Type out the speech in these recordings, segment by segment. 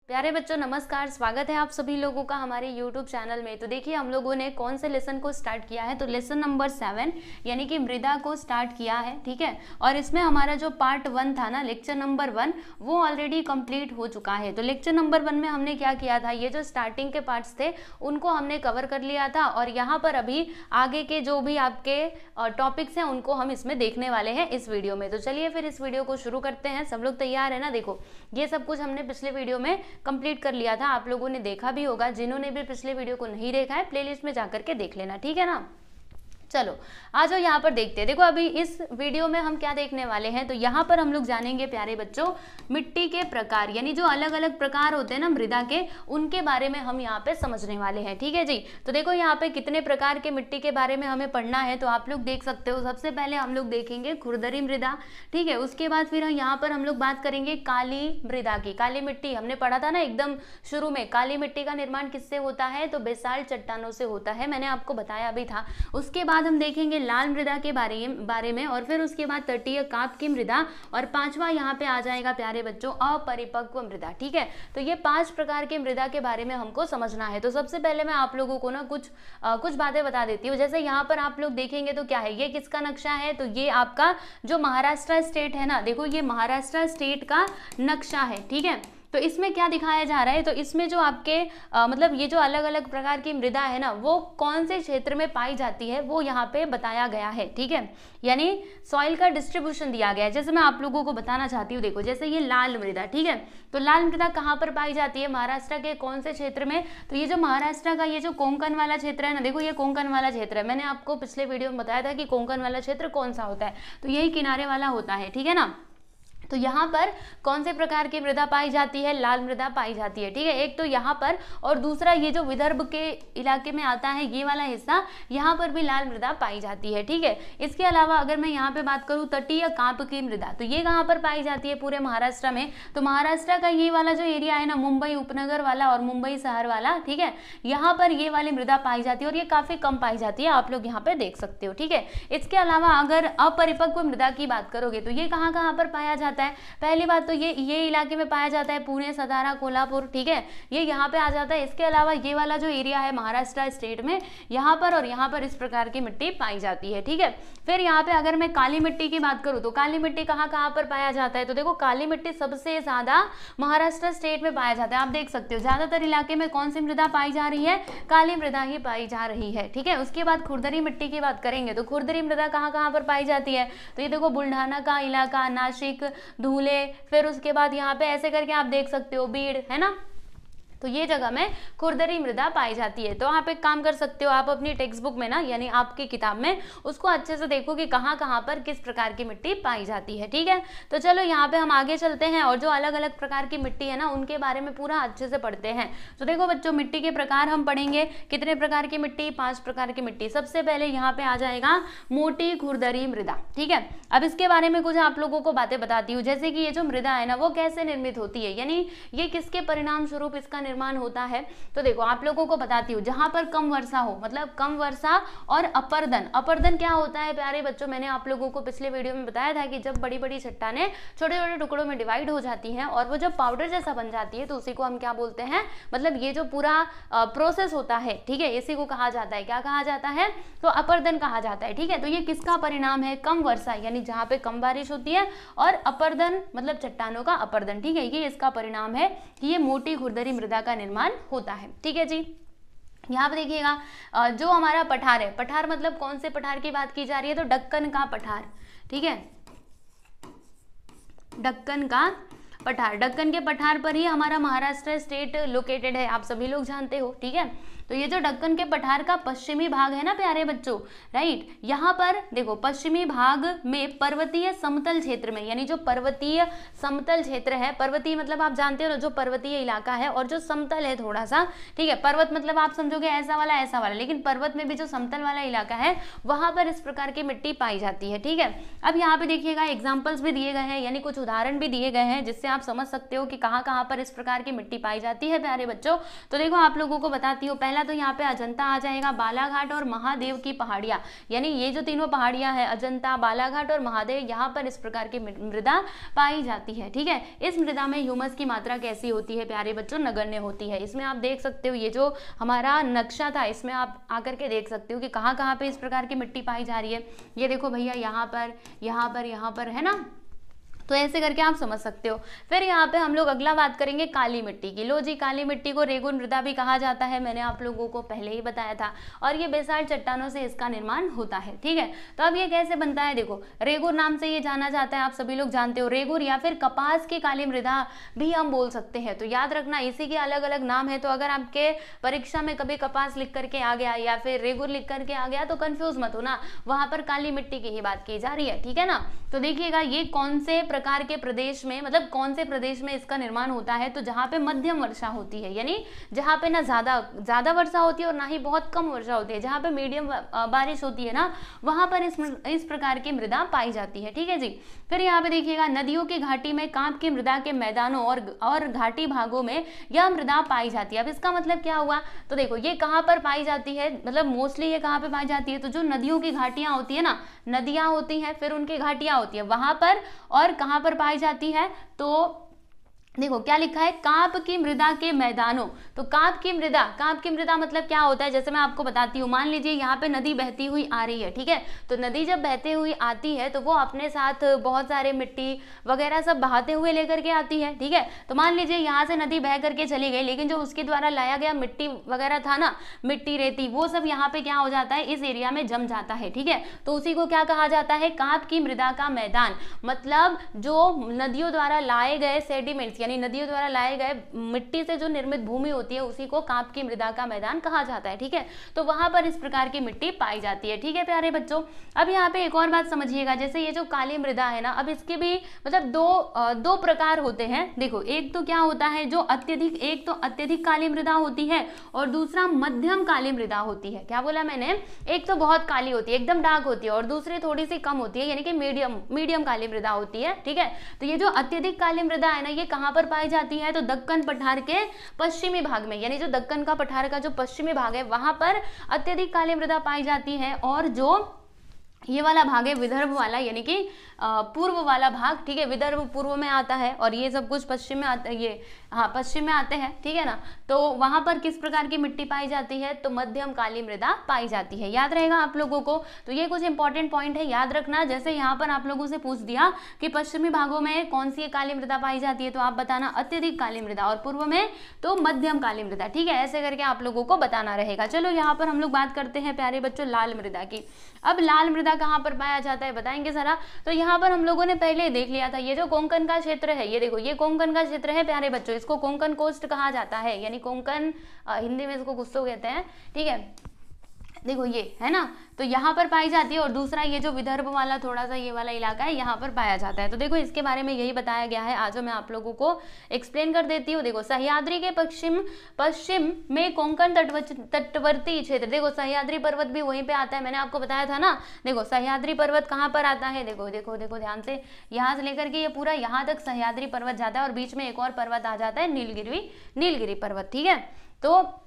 प्यारे बच्चों नमस्कार, स्वागत है आप सभी लोगों का हमारे YouTube चैनल में। तो देखिए हम लोगों ने कौन से लेसन को स्टार्ट किया है, तो लेसन नंबर 7 यानी कि मृदा को स्टार्ट किया है, ठीक है। और इसमें हमारा जो पार्ट 1 था ना, लेक्चर नंबर 1, वो ऑलरेडी कंप्लीट हो चुका है। तो लेक्चर नंबर 1 में हमने क्या किया था, ये जो स्टार्टिंग के पार्ट्स थे उनको हमने कवर कर लिया था, और यहाँ पर अभी आगे के जो भी आपके टॉपिक्स हैं उनको हम इसमें देखने वाले हैं इस वीडियो में। तो चलिए फिर इस वीडियो को शुरू करते हैं। सब लोग तैयार है ना। देखो ये सब कुछ हमने पिछले वीडियो में कंप्लीट कर लिया था, आप लोगों ने देखा भी होगा। जिन्होंने भी पिछले वीडियो को नहीं देखा है प्लेलिस्ट में जाकर के देख लेना, ठीक है ना। चलो आ जाओ यहाँ पर देखते हैं। देखो अभी इस वीडियो में हम क्या देखने वाले हैं, तो यहाँ पर हम लोग जानेंगे प्यारे बच्चों मिट्टी के प्रकार, यानी जो अलग अलग प्रकार होते हैं ना मृदा के, उनके बारे में हम यहाँ पे समझने वाले हैं, ठीक है जी। तो देखो यहाँ पे कितने प्रकार के मिट्टी के बारे में हमें पढ़ना है, तो आप लोग देख सकते हो। सबसे पहले हम लोग देखेंगे खुरदरी मृदा, ठीक है। उसके बाद फिर यहाँ पर हम लोग बात करेंगे काली मृदा की। काली मिट्टी हमने पढ़ा था ना एकदम शुरू में, काली मिट्टी का निर्माण किससे होता है, तो बेसाल्ट चट्टानों से होता है, मैंने आपको बताया भी था। उसके बाद हम देखेंगे लाल मृदा के बारे में, और फिर उसके बाद तटीय काप की मृदा, और पांचवा यहाँ पे आ जाएगा प्यारे बच्चों अपरिपक्व मृदा, ठीक है। तो ये 5 प्रकार के मृदा के बारे में हमको समझना है। तो सबसे पहले मैं आप लोगों को ना कुछ बातें बता देती हूँ। जैसे यहाँ पर आप लोग देखेंगे तो क्या है, ये किसका नक्शा है, तो ये आपका जो महाराष्ट्र स्टेट है ना, देखो ये महाराष्ट्र स्टेट का नक्शा है, ठीक है। तो इसमें क्या दिखाया जा रहा है, तो इसमें जो आपके मतलब ये जो अलग अलग प्रकार की मृदा है ना, वो कौन से क्षेत्र में पाई जाती है वो यहाँ पे बताया गया है, ठीक है। यानी सॉइल का डिस्ट्रीब्यूशन दिया गया है। जैसे मैं आप लोगों को बताना चाहती हूँ, देखो जैसे ये लाल मृदा, ठीक है। तो लाल मृदा कहाँ पर पाई जाती है, महाराष्ट्र के कौन से क्षेत्र में, तो ये जो महाराष्ट्र का ये जो कोंकण वाला क्षेत्र है ना, देखो ये कोंकण वाला क्षेत्र है। मैंने आपको पिछले वीडियो में बताया था कि कोंकण वाला क्षेत्र कौन सा होता है, तो यही किनारे वाला होता है, ठीक है ना। तो यहाँ पर कौन से प्रकार की मृदा पाई जाती है, लाल मृदा पाई जाती है, ठीक है। एक तो यहाँ पर, और दूसरा ये जो विदर्भ के इलाके में आता है ये वाला हिस्सा, यहाँ पर भी लाल मृदा पाई जाती है, ठीक है। इसके अलावा अगर मैं यहाँ पे बात करूँ तटीय कांप की मृदा, तो ये कहाँ पर पाई जाती है, पूरे महाराष्ट्र में। तो महाराष्ट्र का ये वाला जो एरिया है ना, मुंबई उपनगर वाला और मुंबई शहर वाला, ठीक है, यहाँ पर ये वाली मृदा पाई जाती है, और ये काफी कम पाई जाती है, आप लोग यहाँ पे देख सकते हो, ठीक है। इसके अलावा अगर अपरिपक्व मृदा की बात करोगे तो ये कहाँ कहाँ पर पाया जाता है। पहली बात तो ये इलाके में पाया जाता है, पुणे, सतारा, कोल्हापुर, ठीक है, ये यहाँ पे आ जाता है। इसके अलावा ये वाला जो एरिया है महाराष्ट्र स्टेट में, यहाँ पर और यहाँ पर इस प्रकार की मिट्टी पाई जाती है, ठीक है। फिर यहाँ पे अगर मैं काली मिट्टी की बात करूँ तो काली मिट्टी कहाँ कहाँ पर पाया जाता है, तो देखो काली मिट्टी सबसे ज्यादा महाराष्ट्र स्टेट में पाया जाता है। आप देख सकते हो ज्यादातर इलाके में कौन सी मृदा पाई जा रही है, काली मृदा ही पाई जा रही है, ठीक है। उसके बाद खुरदरी मिट्टी की बात करेंगे तो खुरदरी मृदा कहाँ कहाँ पर पाई जाती है, तो ये देखो बुल्ढाना का इलाका, नासिक, धुले, फिर उसके बाद यहाँ पे ऐसे करके आप देख सकते हो बीड़, है ना। तो ये जगह में खुरदरी मृदा पाई जाती है। तो आप एक काम कर सकते हो, आप अपनी टेक्स्ट बुक में ना, यानी आपकी किताब में उसको अच्छे से देखो कि कहाँ कहाँ पर किस प्रकार की मिट्टी पाई जाती है, ठीक है। तो चलो यहाँ पे हम आगे चलते हैं, और जो अलग अलग प्रकार की मिट्टी है ना उनके बारे में पूरा अच्छे से पढ़ते हैं। तो देखो बच्चों मिट्टी के प्रकार हम पढ़ेंगे, कितने प्रकार की मिट्टी, 5 प्रकार की मिट्टी। सबसे पहले यहाँ पे आ जाएगा मोटी खुरदरी मृदा, ठीक है। अब इसके बारे में कुछ आप लोगों को बातें बताती हूँ, जैसे कि ये जो मृदा है ना वो कैसे निर्मित होती है, यानी ये किसके परिणाम स्वरूप इसका निर्माण होता है। तो देखो आप लोगों को बताती हूँ, जहां पर कम वर्षा हो, मतलब कम वर्षा और अपर्दन। अपर्दन क्या होता है प्यारे बच्चों, मैंने आप लोगों को पिछले वीडियो में बताया था कि जब बड़ी बड़ी चट्टानें छोटे छोटे टुकड़ों में डिवाइड हो जाती हैं और वो जब पाउडर जैसा बन जाती है, तो उसी को हम क्या बोलते हैं, मतलब ये जो पूरा प्रोसेस होता है, ठीक है, इसी को कहा जाता है, क्या कहा जाता है, तो अपर्दन कहा जाता है, ठीक है। तो ये किसका परिणाम है, कम वर्षा, यानी जहां पे कम बारिश होती है, और अपर्दन मतलब चट्टानों का अपर्दन, ठीक है, ये इसका परिणाम है कि ये मोटी खुरदरी मृदा का निर्माण होता है, ठीक है जी। यहाँ पे देखिएगा जो हमारा पठार है, पठार मतलब कौन से पठार की बात की जा रही है, तो दक्कन का पठार, ठीक है, दक्कन का पठार। दक्कन के पठार पर ही हमारा महाराष्ट्र स्टेट लोकेटेड है, आप सभी लोग जानते हो, ठीक है। तो ये जो दक्कन के पठार का पश्चिमी भाग है ना प्यारे बच्चों, राइट, यहाँ पर देखो पश्चिमी भाग में पर्वतीय समतल क्षेत्र में, यानी जो पर्वतीय समतल क्षेत्र है, पर्वतीय मतलब आप जानते हो ना जो पर्वतीय इलाका है, और जो समतल है थोड़ा सा, ठीक है, पर्वत मतलब आप समझोगे ऐसा वाला, लेकिन पर्वत में भी जो समतल वाला इलाका है वहां पर इस प्रकार की मिट्टी पाई जाती है, ठीक है। अब यहाँ पे देखिएगा एग्जाम्पल्स भी दिए गए हैं, यानी कुछ उदाहरण भी दिए गए हैं जिससे आप समझ सकते हो कि कहाँ कहाँ पर इस प्रकार की मिट्टी पाई जाती है प्यारे बच्चों। तो देखो आप लोगों को बताती हूँ, पहला तो यहाँ पे अजंता आ जाएगा, बालाघाट और महादेव की पहाड़ियाँ, यानी ये जो तीनों पहाड़ियाँ हैं अजंता, बालाघाट और महादेव, यहाँ पर इस प्रकार की मृदा पाई जाती है। ठीक है, इस मृदा में ह्यूमस की मात्रा कैसी होती है प्यारे बच्चों? नगण्य होती है। इसमें आप देख सकते हो ये जो हमारा नक्शा था इसमें आप आकर के देख सकते हो कि कहाँ कहाँ पे इस प्रकार की मिट्टी पाई जा रही है। ये देखो भैया यहाँ पर, यहाँ पर, यहाँ पर, है ना, तो ऐसे करके आप समझ सकते हो। फिर यहाँ पे हम लोग अगला बात करेंगे काली मिट्टी की। लो जी, काली मिट्टी को रेगुर मृदा भी कहा जाता है, मैंने आप लोगों को पहले ही बताया था, और ये बेसाल्ट चट्टानों से इसका निर्माण होता है। ठीक है, तो अब ये कैसे बनता है? देखो, रेगुर नाम से ये जाना जाता है, आप सभी लोग जानते हो, रेगुर या फिर कपास की काली मृदा भी हम बोल सकते हैं। तो याद रखना इसी के अलग अलग नाम है, तो अगर आपके परीक्षा में कभी कपास लिख करके आ गया या फिर रेगुर लिख करके आ गया तो कंफ्यूज मत होना, वहां पर काली मिट्टी की ही बात की जा रही है। ठीक है ना, तो देखिएगा ये कौन से प्रकार के प्रदेश में, मतलब कौन से प्रदेश में इसका निर्माण होता है? तो जहां पे मध्यम वर्षा होती है, यानी जहां पे ना ज्यादा वर्षा होती है और ना ही बहुत कम वर्षा होती है, जहां पे मीडियम बारिश होती है ना, वहां पर इस प्रकार की मृदा पाई जाती है। ठीक है जी। फिर यहाँ पे देखिएगा नदियों की घाटी में कांप की मृदा के मैदानों और घाटी भागों में यह मृदा पाई जाती है। अब इसका मतलब क्या हुआ? तो देखो ये कहाँ पर पाई जाती है, मतलब मोस्टली ये कहाँ पे पाई जाती है? तो जो नदियों की घाटियां होती है ना, नदियां होती हैं फिर उनकी घाटियां होती है वहां पर, और कहाँ पर पाई जाती है? तो देखो क्या लिखा है, कांप की मृदा के मैदानों। तो कांप की मृदा मतलब क्या होता है? जैसे मैं आपको बताती हूँ, मान लीजिए यहाँ पे नदी बहती हुई आ रही है, ठीक है, तो नदी जब बहते हुई आती है तो वो अपने साथ बहुत सारे मिट्टी वगैरह सब बहाते हुए लेकर के आती है। ठीक है, तो मान लीजिए यहाँ से नदी बह करके चली गई, लेकिन जो उसके द्वारा लाया गया मिट्टी वगैरह था ना, मिट्टी रेती, वो सब यहाँ पे क्या हो जाता है, इस एरिया में जम जाता है। ठीक है, तो उसी को क्या कहा जाता है? कांप की मृदा का मैदान। मतलब जो नदियों द्वारा लाए गए सेडिमेंट्स, यानी नदियों द्वारा लाए गए मिट्टी से जो निर्मित भूमि होती है उसी को कांप की मृदा का मैदान कहा जाता है। ठीक है, तो वहां पर इस प्रकार की मिट्टी पाई जाती है। ठीक है प्यारे बच्चों, अब यहाँ पे एक और बात समझिएगा, जैसे ये जो काली मृदा है ना, अब इसके भी मतलब दो प्रकार होते हैं। देखो, एक तो क्या होता है जो एक तो अत्यधिक काली मृदा होती है और दूसरा मध्यम काली मृदा होती है। क्या बोला मैंने? एक तो बहुत काली होती है, एकदम डार्क होती है, और दूसरी थोड़ी सी कम होती है, यानी कि मीडियम काली मृदा होती है। ठीक है, तो ये जो अत्यधिक काली मृदा है ना, ये कहाँ पर पाई जाती है? तो दक्कन पठार के पश्चिमी भाग में, यानी जो दक्कन का पठार का जो पश्चिमी भाग है वहां पर अत्यधिक काली मृदा पाई जाती है, और जो ये वाला भाग है विदर्भ वाला, यानी कि पूर्व वाला भाग, ठीक है, विदर्भ पूर्व में आता है और ये सब कुछ पश्चिम में आता है, ये हाँ पश्चिम में आते हैं। ठीक है ना, तो वहां पर किस प्रकार की मिट्टी पाई जाती है? तो मध्यम काली मृदा पाई जाती है। याद रहेगा आप लोगों को, तो ये कुछ इंपॉर्टेंट पॉइंट है, याद रखना। जैसे यहाँ पर आप लोगों से पूछ दिया कि पश्चिमी भागों में कौन सी काली मृदा पाई जाती है, तो आप बताना अत्यधिक काली मृदा, और पूर्व में तो मध्यम काली मृदा। ठीक है, ऐसे करके आप लोगों को बताना रहेगा। चलो यहाँ पर हम लोग बात करते हैं प्यारे बच्चों लाल मृदा की। अब लाल मृदा कहाँ पर पाया जाता है बताएंगे जरा? तो यहाँ पर हम लोगों ने पहले देख लिया था, ये जो कोंकण का क्षेत्र है, ये देखो ये कोंकण का क्षेत्र है प्यारे बच्चों, इसको कोंकण कोस्ट कहा जाता है, यानी कोंकण हिंदी में इसको गुस्सो कहते हैं। ठीक है, देखो ये है ना, तो यहाँ पर पाई जाती है, और दूसरा ये जो विदर्भ वाला थोड़ा सा ये वाला इलाका है यहाँ पर पाया जाता है। तो देखो इसके बारे में यही बताया गया है, आज मैं आप लोगों को एक्सप्लेन कर देती हूँ। देखो सह्याद्री के पश्चिम में कोंकण तटवर्ती क्षेत्र, देखो सह्याद्री पर्वत भी वहीं पे आता है, मैंने आपको बताया था ना। देखो सह्याद्री पर्वत कहाँ पर आता है? देखो देखो देखो ध्यान से, यहाँ से लेकर के ये पूरा यहाँ तक सह्याद्री पर्वत जाता है, और बीच में एक और पर्वत आ जाता है नीलगिरी पर्वत। ठीक है, तो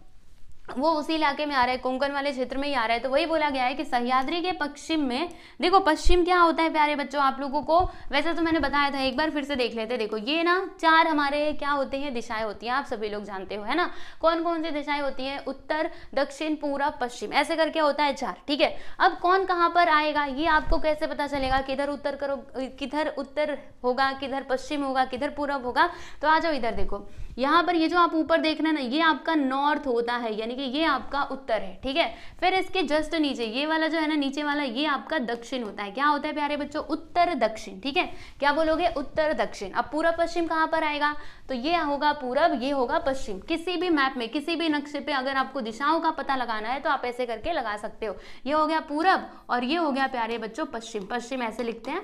वो उसी इलाके में आ रहा है, कोंकण वाले क्षेत्र में ही आ रहा है। तो वही बोला गया है कि सह्याद्री के पश्चिम में, देखो पश्चिम क्या होता है प्यारे बच्चों आप लोगों को, वैसे तो मैंने बताया था, एक बार फिर से देख लेते हैं। देखो ये ना 4 हमारे क्या होते हैं, दिशाएं होती हैं, आप सभी लोग जानते हो है ना। कौन कौन सी दिशाएं होती हैं? उत्तर, दक्षिण, पूरब, पश्चिम, ऐसे करके होता है 4। ठीक है, अब कौन कहाँ पर आएगा ये आपको कैसे पता चलेगा? किधर उत्तर होगा, किधर पश्चिम होगा, किधर पूरब होगा? तो आ जाओ इधर, देखो यहाँ पर ये जो आप ऊपर देख रहे हैं ना, ये आपका नॉर्थ होता है, यानी कि ये आपका उत्तर है। ठीक है, फिर इसके जस्ट नीचे ये वाला जो है ना, नीचे वाला, ये आपका दक्षिण होता है। क्या होता है प्यारे बच्चों? उत्तर दक्षिण। ठीक है, क्या बोलोगे? उत्तर दक्षिण। अब पूरब पश्चिम कहाँ पर आएगा? तो ये होगा पूरब, ये होगा पश्चिम। किसी भी मैप में, किसी भी नक्शे पे अगर आपको दिशाओं का पता लगाना है तो आप ऐसे करके लगा सकते हो। ये हो गया पूरब और ये हो गया प्यारे बच्चों पश्चिम। पश्चिम ऐसे लिखते हैं।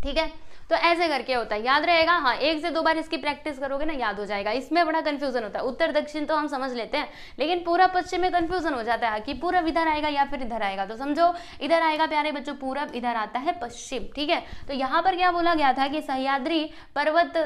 ठीक है, तो ऐसे करके होता है, याद रहेगा। हाँ, 1 से 2 बार इसकी प्रैक्टिस करोगे ना, याद हो जाएगा। इसमें बड़ा कंफ्यूजन होता है, उत्तर दक्षिण तो हम समझ लेते हैं, लेकिन पूरब पश्चिम में कंफ्यूजन हो जाता है कि पूरब इधर आएगा या फिर इधर आएगा। तो समझो इधर आएगा प्यारे बच्चों पूरब, इधर आता है पश्चिम। ठीक है, तो यहाँ पर क्या बोला गया था कि सह्याद्री पर्वत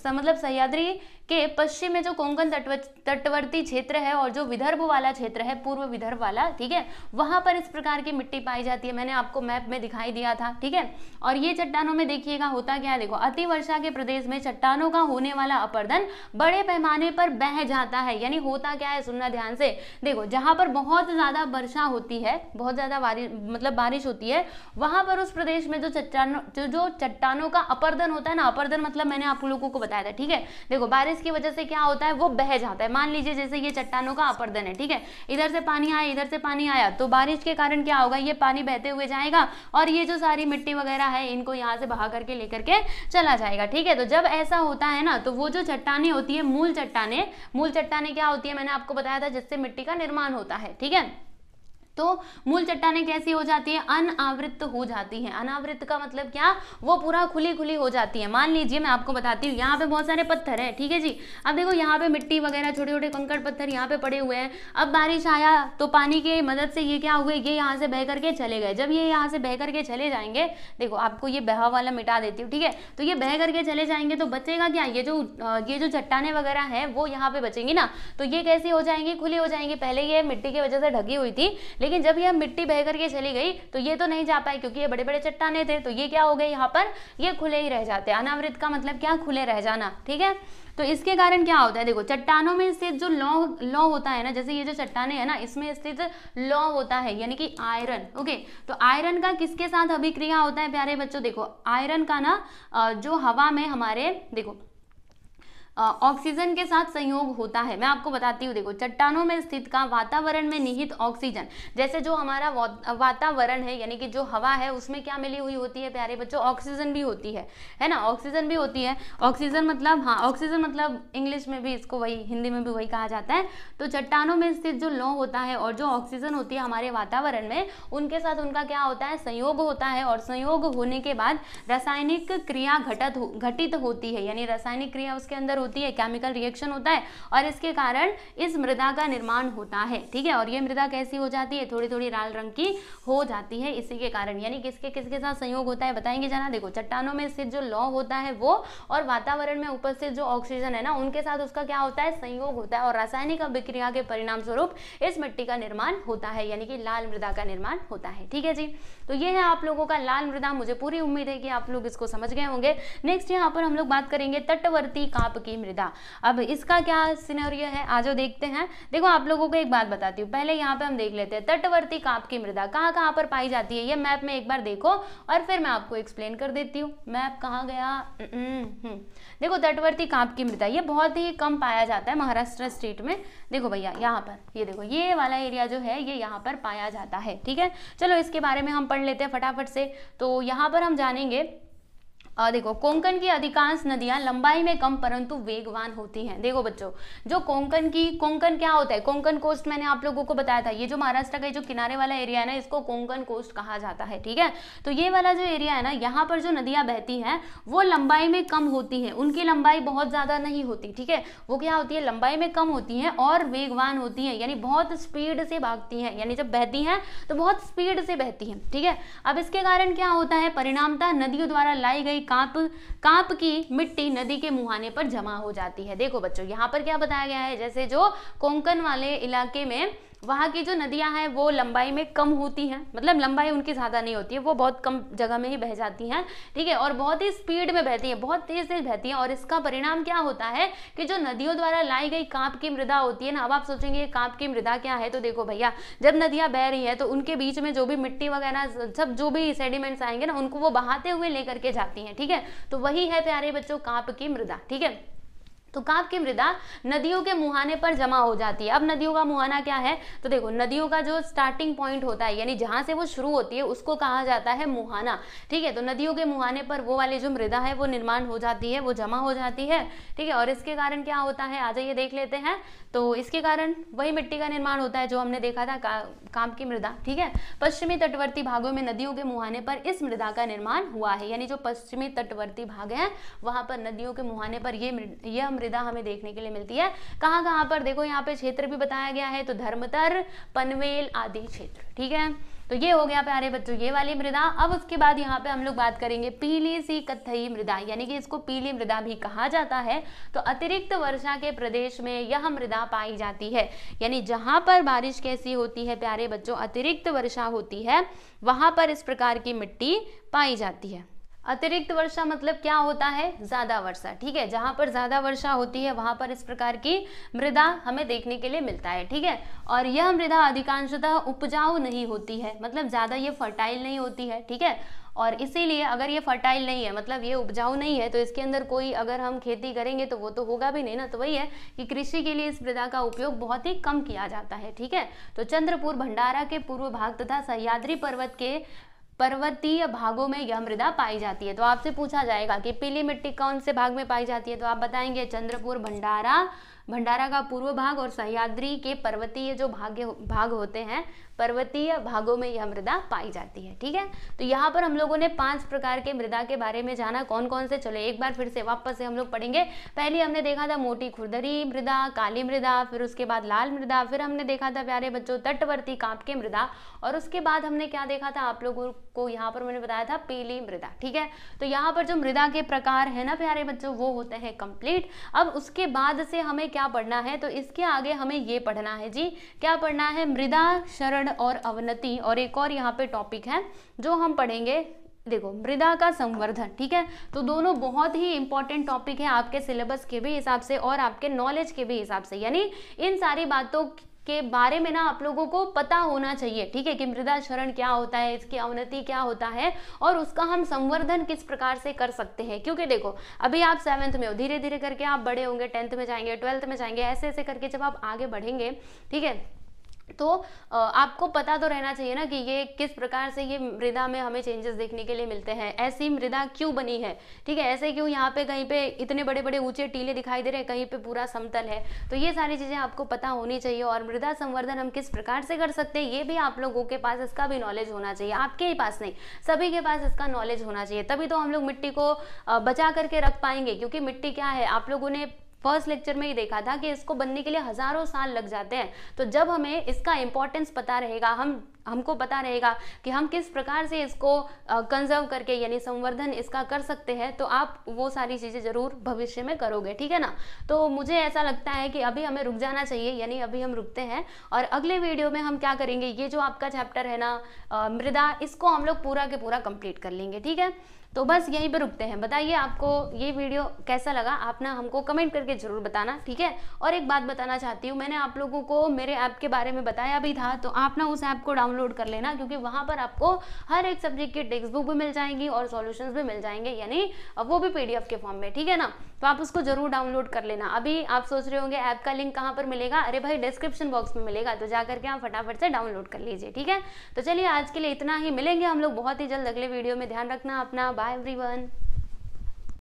मतलब सह्याद्री के पश्चिम में जो कोंकण तटवर्ती क्षेत्र है और जो विदर्भ वाला क्षेत्र है, पूर्व विदर्भ वाला, ठीक है, वहां पर इस प्रकार की मिट्टी पाई जाती है। मैंने आपको मैप में दिखाई दिया था, ठीक है। और ये चट्टानों में देखिएगा होता क्या है, देखो अति वर्षा के प्रदेश में चट्टानों का होने वाला अपरदन बड़े पैमाने पर बह जाता है। यानी होता क्या है, सुनना ध्यान से, देखो जहां पर बहुत ज्यादा वर्षा होती है, बहुत ज्यादा बारिश होती है, वहां पर उस प्रदेश में जो चट्टानों का अपरदन होता है ना, अपरदन मतलब मैंने आप लोगों को बताया था, ठीक है। देखो बारिश की वजह से क्या होता है, वो बह जाता है। मान लीजिए जैसे ये चट्टानों का अपरदन है, ठीक है, इधर से पानी आया, इधर से पानी आया, तो बारिश के कारण क्या होगा, ये पानी बहते हुए जाएगा और ये जो सारी मिट्टी वगैरह है इनको यहाँ से बहा करके लेकर के चला जाएगा, ठीक है। तो जब ऐसा होता है ना, तो वो जो चट्टानें होती है, मूल चट्टानें क्या होती है, मैंने आपको बताया था, जिससे मिट्टी का निर्माण होता है, ठीक है। तो मूल चट्टानें कैसी हो जाती है, अनावृत हो जाती हैं। अनावृत का मतलब क्या, वो पूरा खुली हो जाती है। मान लीजिए मैं आपको बताती हूँ, यहाँ पे बहुत सारे पत्थर हैं, ठीक है जी। अब देखो यहाँ पे मिट्टी वगैरह, छोटे छोटे कंकड़ पत्थर यहाँ पे पड़े हुए हैं। अब बारिश आया तो पानी की मदद से ये क्या हुए, ये यहाँ से बह करके चले गए। जब ये यहाँ से बह करके चले जाएंगे, देखो आपको ये बहा वाला मिटा देती हूँ, ठीक है। तो ये बह करके चले जाएंगे तो बचेगा क्या, ये जो चट्टानें वगैरह है वो यहाँ पे बचेंगी ना। तो ये कैसी हो जाएंगी, खुली हो जाएंगी। पहले ये मिट्टी की वजह से ढकी हुई थी, लेकिन जब ये मिट्टी बह करके चली गई तो ये तो नहीं जा पाए, क्योंकि ये बड़े बड़े चट्टाने थे। तो ये क्या हो गए, यहाँ पर ये खुले ही रह जाते हैं। अनावृत का मतलब क्या, खुले रह जाना, ठीक है। तो इसके कारण क्या होता है, देखो चट्टानों में स्थित जो लौ होता है ना, जैसे ये जो चट्टाने है ना, इसमें स्थित लौ होता है, यानी कि आयरन। ओके, तो आयरन का किसके साथ अभिक्रिया होता है प्यारे बच्चों, देखो आयरन का ना जो हवा में हमारे, देखो ऑक्सीजन के साथ संयोग होता है। मैं आपको बताती हूँ, देखो चट्टानों में स्थित का वातावरण में निहित ऑक्सीजन, जैसे जो हमारा वातावरण है, यानी कि जो हवा है, उसमें क्या मिली हुई होती है प्यारे बच्चों, ऑक्सीजन भी होती है ना, ऑक्सीजन भी होती है। ऑक्सीजन मतलब, हाँ ऑक्सीजन मतलब इंग्लिश में भी इसको वही, हिंदी में भी वही कहा जाता है। तो चट्टानों में स्थित जो लौ होता है और जो ऑक्सीजन होती है हमारे वातावरण में, उनके साथ उनका क्या होता है, संयोग होता है। और संयोग होने के बाद रासायनिक क्रिया घटित होती है, यानी रासायनिक क्रिया उसके अंदर होती है, केमिकल रिएक्शन होता है, और इसके कारण इस मृदा का निर्माण होता है, ठीक है। और ये मृदा कैसी हो जाती है, थोड़ी थोड़ी लाल रंग की हो जाती है इसी के कारण। यानी किसके किसके साथ संयोग होता है बताएंगे जरा। देखो चट्टानों में स्थित जो लौ होता है वो, और वातावरण में उपस्थित जो ऑक्सीजन है ना, उनके साथ उसका क्या होता है, संयोग होता है, और रासायनिक अभिक्रिया के परिणाम स्वरूप इस मिट्टी का निर्माण होता है, यानी कि लाल मृदा का निर्माण होता है, ठीक है जी। तो ये है आप लोगों का लाल मृदा। मुझे पूरी उम्मीद है कि आप लोग इसको समझ गए होंगे। नेक्स्ट यहाँ पर हम लोग बात करेंगे तटवर्ती काप की मृदा। अब इसका क्या सिनेरियो है, आज देखते हैं। देखो आप लोगों को एक बात बताती हूँ, पहले यहाँ पे हम देख लेते हैं तटवर्ती काप की मृदा कहाँ कहाँ पर पाई जाती है। ये मैप में एक बार देखो और फिर मैं आपको एक्सप्लेन कर देती हूँ। मैप कहाँ गया, देखो तटवर्ती काप की मृदा ये बहुत ही कम पाया जाता है महाराष्ट्र स्टेट में। देखो भैया यहाँ पर, ये देखो ये वाला एरिया जो है ये यहाँ पर पाया जाता है, ठीक है। चलो इसके बारे में हम पढ़ लेते हैं फटाफट से। तो यहाँ पर हम जानेंगे, देखो कोंकण की अधिकांश नदियां लंबाई में कम परंतु वेगवान होती हैं। देखो बच्चों, जो कोंकण क्या होता है, कोंकण कोस्ट मैंने आप लोगों को बताया था। ये जो महाराष्ट्र का जो किनारे वाला एरिया है ना, इसको कोंकण कोस्ट कहा जाता है, ठीक है। तो ये वाला जो एरिया है ना, यहाँ पर जो नदियां बहती हैं वो लंबाई में कम होती हैं, उनकी लंबाई बहुत ज्यादा नहीं होती, ठीक है। वो क्या होती है, लंबाई में कम होती है और वेगवान होती है, यानी बहुत स्पीड से भागती हैं, यानी जब बहती हैं तो बहुत स्पीड से बहती हैं, ठीक है। अब इसके कारण क्या होता है, परिणामतः नदियों द्वारा लाई गई कांप की मिट्टी नदी के मुहाने पर जमा हो जाती है। देखो बच्चों यहाँ पर क्या बताया गया है, जैसे जो कोंकण वाले इलाके में वहाँ की जो नदियां हैं वो लंबाई में कम होती हैं, मतलब लंबाई उनकी ज़्यादा नहीं होती है, वो बहुत कम जगह में ही बह जाती हैं, ठीक है। और बहुत ही स्पीड में बहती हैं, बहुत तेज तेज बहती हैं। और इसका परिणाम क्या होता है कि जो नदियों द्वारा लाई गई कांप की मृदा होती है ना, अब आप सोचेंगे कांप की मृदा क्या है, तो देखो भैया जब नदियां बह रही है तो उनके बीच में जो भी मिट्टी वगैरह सब जो भी सेडिमेंट्स आएंगे ना, उनको वो बहाते हुए लेकर के जाती हैं, ठीक है। तो वही है प्यारे बच्चों कांप की मृदा, ठीक है। तो कांप की मृदा नदियों के मुहाने पर जमा हो जाती है। अब नदियों का मुहाना क्या है, तो देखो नदियों का जो स्टार्टिंग पॉइंट होता है, यानी जहां से वो शुरू होती है उसको कहा जाता है मुहाना, ठीक है। तो नदियों के मुहाने पर वो वाली जो मृदा है वो निर्माण हो जाती है, वो जमा हो जाती है, ठीक है। और इसके कारण क्या होता है, आ जाइए देख लेते हैं। तो इसके कारण वही मिट्टी का निर्माण होता है जो हमने देखा था कांप की मृदा, ठीक है। पश्चिमी तटवर्ती भागों में नदियों के मुहाने पर इस मृदा का निर्माण हुआ है, यानी जो पश्चिमी तटवर्ती भाग है वहां पर नदियों के मुहाने पर यह मृदा हमें देखने के लिए मिलती है। कहाँ कहाँ पर, देखो यहाँ पे क्षेत्र भी बताया गया है, तो धर्मतर, पनवेल आदि क्षेत्र, ठीक है। तो ये हो गया प्यारे बच्चों ये वाली मृदा। अब उसके बाद यहाँ पे हम लोग बात करेंगे पीली सी कत्थई मृदा, यानी कि इसको पीली मृदा भी कहा जाता है। तो अतिरिक्त वर्षा के प्रदेश में यह मृदा पाई जाती है, यानी जहां पर बारिश कैसी होती है प्यारे बच्चों, अतिरिक्त वर्षा होती है, वहां पर इस प्रकार की मिट्टी पाई जाती है। अतिरिक्त वर्षा मतलब क्या होता है, ज्यादा वर्षा, ठीक है। जहां पर ज्यादा वर्षा होती है वहां पर इस प्रकार की मृदा हमें देखने के लिए मिलता है, ठीक है। और यह मृदा अधिकांशतः उपजाऊ नहीं होती है, मतलब ज्यादा ये फर्टाइल नहीं होती है, ठीक है। और इसीलिए अगर ये फर्टाइल नहीं है, मतलब ये उपजाऊ नहीं है, तो इसके अंदर कोई अगर हम खेती करेंगे तो वो तो होगा भी नहीं ना। तो वही है कि कृषि के लिए इस मृदा का उपयोग बहुत ही कम किया जाता है, ठीक है। तो चंद्रपुर भंडारा के पूर्व भाग तथा सह्याद्री पर्वत के पर्वतीय भागों में यह मृदा पाई जाती है। तो आपसे पूछा जाएगा कि पीली मिट्टी कौन से भाग में पाई जाती है, तो आप बताएंगे चंद्रपुर भंडारा का पूर्व भाग और सह्याद्री के पर्वतीय जो भाग होते हैं, पर्वतीय भागों में यह मृदा पाई जाती है, ठीक है। तो यहाँ पर हम लोगों ने 5 प्रकार के मृदा के बारे में जाना, कौन कौन से, चलो एक बार फिर से वापस से हम लोग पढ़ेंगे। पहले हमने देखा था मोटी खुरदरी मृदा, काली मृदा, फिर उसके बाद लाल मृदा, फिर हमने देखा था प्यारे बच्चों तटवर्ती कांप के मृदा, और उसके बाद हमने क्या देखा था आप लोगों को, यहाँ पर मैंने बताया था पीली मृदा, ठीक है। तो यहाँ पर जो मृदा के प्रकार है ना प्यारे बच्चों, वो होते हैं कंप्लीट। अब उसके बाद से हमें क्या पढ़ना है, तो इसके आगे हमें ये पढ़ना है जी, क्या पढ़ना है, मृदा क्षरण और अवनति। और एक और यहाँ पे टॉपिक है जो हम पढ़ेंगे, देखो मृदा का संवर्धन, ठीक है। तो दोनों बहुत ही इंपॉर्टेंट टॉपिक है आपके सिलेबस के भी हिसाब से और आपके नॉलेज के भी हिसाब से, यानी इन सारी बातों के बारे में ना आप लोगों को पता होना चाहिए, ठीक है, कि मृदा क्षरण क्या होता है, इसकी अवनति क्या होता है और उसका हम संवर्धन किस प्रकार से कर सकते हैं। क्योंकि देखो अभी आप 7th में हो, धीरे धीरे करके आप बड़े होंगे, 10th में जाएंगे, 12th में जाएंगे, ऐसे ऐसे करके जब आप आगे बढ़ेंगे, ठीक है, तो आपको पता तो रहना चाहिए ना कि ये किस प्रकार से ये मृदा में हमें चेंजेस देखने के लिए मिलते हैं, ऐसी मृदा क्यों बनी है, ठीक है, ऐसे क्यों यहाँ पे कहीं पे इतने बड़े बड़े ऊंचे टीले दिखाई दे रहे हैं, कहीं पे पूरा समतल है। तो ये सारी चीजें आपको पता होनी चाहिए। और मृदा संवर्धन हम किस प्रकार से कर सकते हैं, ये भी आप लोगों के पास इसका भी नॉलेज होना चाहिए, आपके ही पास नहीं, सभी के पास इसका नॉलेज होना चाहिए, तभी तो हम लोग मिट्टी को बचा करके रख पाएंगे। क्योंकि मिट्टी क्या है, आप लोगों ने फर्स्ट लेक्चर में ही देखा था कि इसको बनने के लिए हजारों साल लग जाते हैं। तो जब हमें इसका इंपॉर्टेंस पता रहेगा, हमको पता रहेगा कि हम किस प्रकार से इसको कंजर्व करके यानी संवर्धन इसका कर सकते हैं, तो आप वो सारी चीजें जरूर भविष्य में करोगे, ठीक है ना। तो मुझे ऐसा लगता है कि अभी हमें रुक जाना चाहिए, यानी अभी हम रुकते हैं और अगले वीडियो में हम क्या करेंगे, ये जो आपका चैप्टर है ना मृदा, इसको हम लोग पूरा के पूरा कंप्लीट कर लेंगे, ठीक है। तो बस यहीं पे रुकते हैं। बताइए आपको ये वीडियो कैसा लगा, आप ना हमको कमेंट करके जरूर बताना, ठीक है। और एक बात बताना चाहती हूँ, मैंने आप लोगों को मेरे ऐप के बारे में बताया भी था, तो आप ना उस ऐप को डाउनलोड कर लेना, क्योंकि वहाँ पर आपको हर एक सब्जेक्ट की टेक्स्ट बुक भी मिल जाएंगी और सॉल्यूशंस भी मिल जाएंगे, यानी वो भी PDF के फॉर्म में, ठीक है ना। तो आप उसको जरूर डाउनलोड कर लेना। अभी आप सोच रहे होंगे ऐप का लिंक कहाँ पर मिलेगा, अरे भाई डिस्क्रिप्शन बॉक्स में मिलेगा, तो जाकर के आप फटाफट से डाउनलोड कर लीजिए, ठीक है। तो चलिए आज के लिए इतना ही, मिलेंगे हम लोग बहुत ही जल्द अगले वीडियो में। ध्यान रखना अपना, बाय एवरीवन।